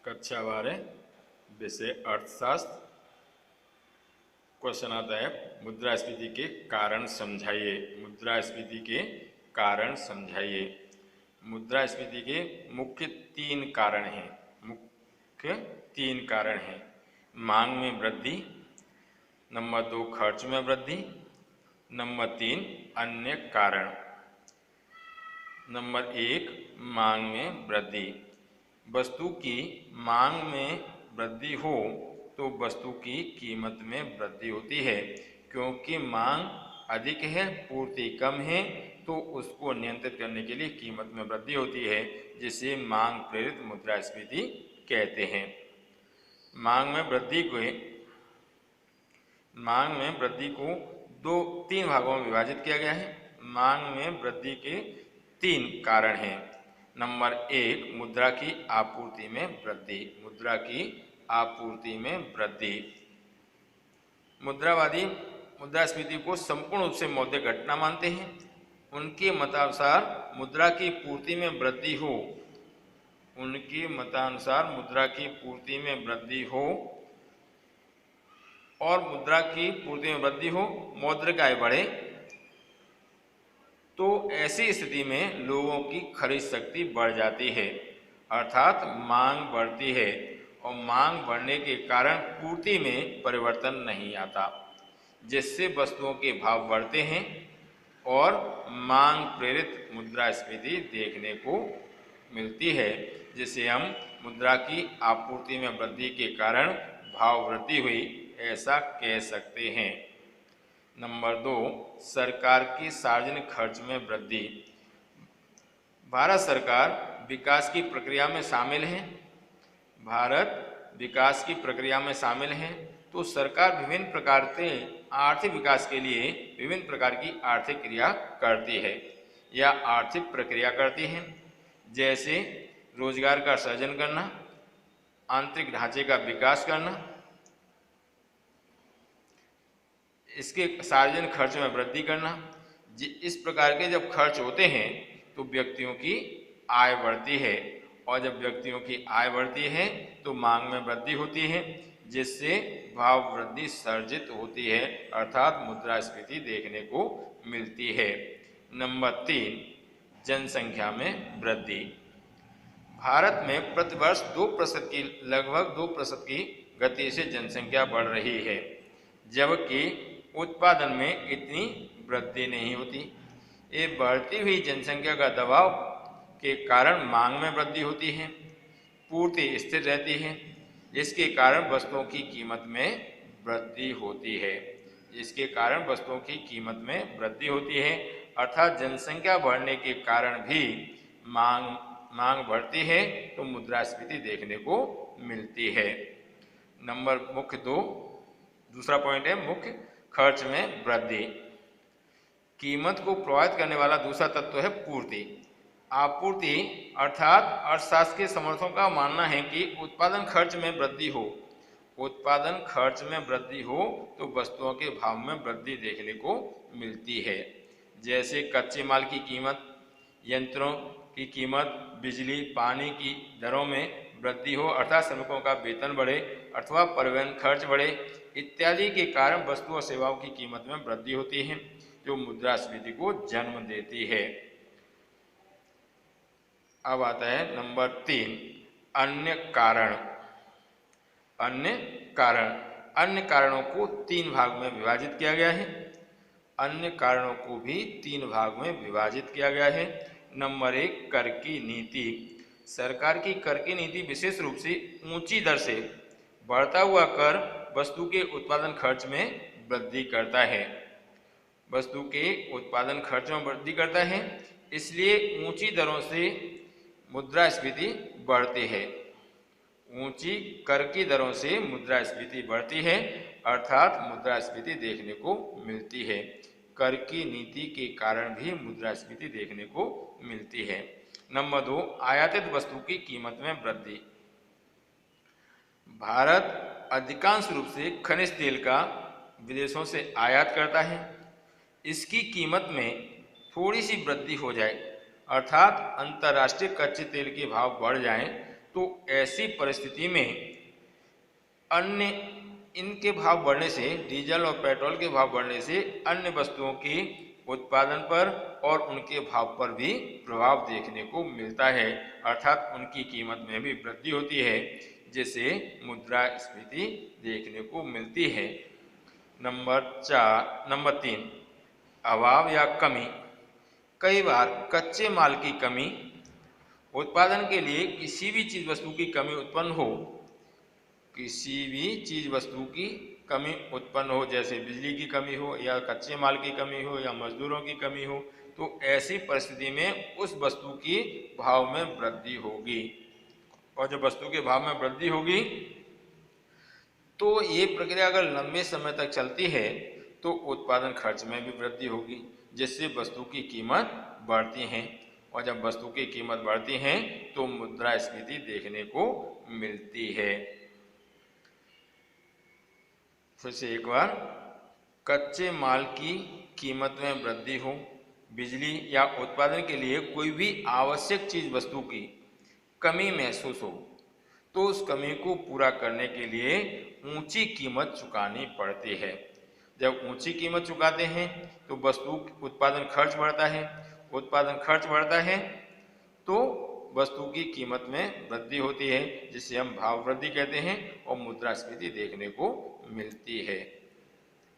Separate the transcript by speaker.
Speaker 1: कक्षा 12 विषय अर्थशास्त्र। क्वेश्चन आता है मुद्रास्फीति के कारण समझाइए। मुद्रास्फीति के कारण समझाइए। मुद्रास्फीति के मुख्य तीन कारण हैं। मांग में वृद्धि, नंबर 2 खर्च में वृद्धि, नंबर 3 अन्य कारण। नंबर 1 मांग में वृद्धि। वस्तु की मांग में वृद्धि हो तो वस्तु की कीमत में वृद्धि होती है। क्योंकि मांग अधिक है, पूर्ति कम है, तो उसको नियंत्रित करने के लिए कीमत में वृद्धि होती है, जिसे मांग प्रेरित मुद्रास्फीति कहते हैं। मांग में वृद्धि को तीन भागों में विभाजित किया गया है। मांग में वृद्धि के तीन कारण हैं। नंबर 1 मुद्रा की आपूर्ति में वृद्धि। मुद्रा की आपूर्ति में वृद्धि। मुद्रावादी मुद्रास्फीति को संपूर्ण रूप से मौद्रिक घटना मानते हैं। उनके मतानुसार मुद्रा की पूर्ति में वृद्धि हो और मुद्रा की पूर्ति में वृद्धि हो, मौद्रिक आय बढ़े, तो ऐसी स्थिति में लोगों की खरीद शक्ति बढ़ जाती है, अर्थात मांग बढ़ती है। और मांग बढ़ने के कारण पूर्ति में परिवर्तन नहीं आता, जिससे वस्तुओं के भाव बढ़ते हैं और मांग प्रेरित मुद्रास्फीति देखने को मिलती है, जिसे हम मुद्रा की आपूर्ति में वृद्धि के कारण भाव वृद्धि हुई ऐसा कह सकते हैं। नंबर 2 सरकार की सार्वजनिक खर्च में वृद्धि। भारत सरकार विकास की प्रक्रिया में शामिल है। तो सरकार विभिन्न प्रकार से आर्थिक विकास के लिए विभिन्न प्रकार की आर्थिक क्रिया करती है या आर्थिक प्रक्रिया करती है, जैसे रोजगार का सृजन करना, आंतरिक ढांचे का विकास करना। इसके सार्वजनिक खर्च में वृद्धि करना। इस प्रकार के जब खर्च होते हैं तो व्यक्तियों की आय बढ़ती है, और जब व्यक्तियों की आय बढ़ती है तो मांग में वृद्धि होती है, जिससे भाव वृद्धि सर्जित होती है, अर्थात मुद्रास्फीति देखने को मिलती है। नंबर 3 जनसंख्या में वृद्धि। भारत में प्रतिवर्ष लगभग 2% की गति से जनसंख्या बढ़ रही है, जबकि उत्पादन में इतनी वृद्धि नहीं होती। ये बढ़ती हुई जनसंख्या का दबाव के कारण मांग में वृद्धि होती है, पूर्ति स्थिर रहती है, जिसके कारण वस्तुओं की कीमत में वृद्धि होती है। अर्थात जनसंख्या बढ़ने के कारण भी मांग बढ़ती है, तो मुद्रास्फीति देखने को मिलती है। दूसरा पॉइंट है मुख्य खर्च में वृद्धि। कीमत को प्रभावित करने वाला दूसरा तत्व है पूर्ति। आपूर्ति अर्थात अर्थशास्त्र के समर्थकों का मानना है कि उत्पादन खर्च में वृद्धि हो तो वस्तुओं के भाव में वृद्धि देखने को मिलती है, जैसे कच्चे माल की कीमत, यंत्रों की कीमत, बिजली पानी की दरों में वृद्धि हो, अर्थात श्रमिकों का वेतन बढ़े अथवा परिवहन खर्च बढ़े इत्यादि के कारण वस्तु और सेवाओं की कीमत में वृद्धि होती है, जो मुद्रास्फीति को जन्म देती है। अब आता है नंबर 3 अन्य कारण। अन्य कारणों को 3 भाग में विभाजित किया गया है। नंबर 1 कर की नीति। सरकार की कर की नीति विशेष रूप से ऊंची दर से बढ़ता हुआ कर वस्तु के उत्पादन खर्च में वृद्धि करता है। इसलिए ऊंची दरों से मुद्रास्फीति बढ़ती है। ऊंची कर की दरों से मुद्रास्फीति बढ़ती है, अर्थात मुद्रास्फीति देखने को मिलती है। कर की नीति के कारण भी मुद्रास्फीति देखने को मिलती है। नंबर 2 आयातित वस्तु की कीमत में वृद्धि। भारत अधिकांश रूप से खनिज तेल का विदेशों से आयात करता है। इसकी कीमत में थोड़ी सी वृद्धि हो जाए, अर्थात अंतर्राष्ट्रीय कच्चे तेल के भाव बढ़ जाएं, तो ऐसी परिस्थिति में अन्य इनके भाव बढ़ने से, डीजल और पेट्रोल के भाव बढ़ने से अन्य वस्तुओं के उत्पादन पर और उनके भाव पर भी प्रभाव देखने को मिलता है, अर्थात उनकी कीमत में भी वृद्धि होती है, जिससे मुद्रास्फीति देखने को मिलती है। नंबर 3, अभाव या कमी। कई बार कच्चे माल की कमी, उत्पादन के लिए किसी भी चीज वस्तु की कमी उत्पन्न हो, किसी भी चीज वस्तु की कमी उत्पन्न हो, जैसे बिजली की कमी हो या कच्चे माल की कमी हो या मजदूरों की कमी हो, तो ऐसी परिस्थिति में उस वस्तु की भाव में वृद्धि होगी। और जब वस्तु के भाव में वृद्धि होगी तो ये प्रक्रिया अगर लंबे समय तक चलती है तो उत्पादन खर्च में भी वृद्धि होगी, जिससे वस्तु की कीमत बढ़ती है। और जब वस्तु की कीमत बढ़ती है तो मुद्रास्फीति देखने को मिलती है। फिर से एक बार, कच्चे माल की कीमत में वृद्धि हो, बिजली या उत्पादन के लिए कोई भी आवश्यक चीज वस्तु की कमी महसूस हो, तो उस कमी को पूरा करने के लिए ऊंची कीमत चुकानी पड़ती है। जब ऊंची कीमत चुकाते हैं तो वस्तु उत्पादन खर्च बढ़ता है, उत्पादन खर्च बढ़ता है तो वस्तु की कीमत में वृद्धि होती है, जिसे हम भाव वृद्धि कहते हैं और मुद्रास्फीति देखने को मिलती है।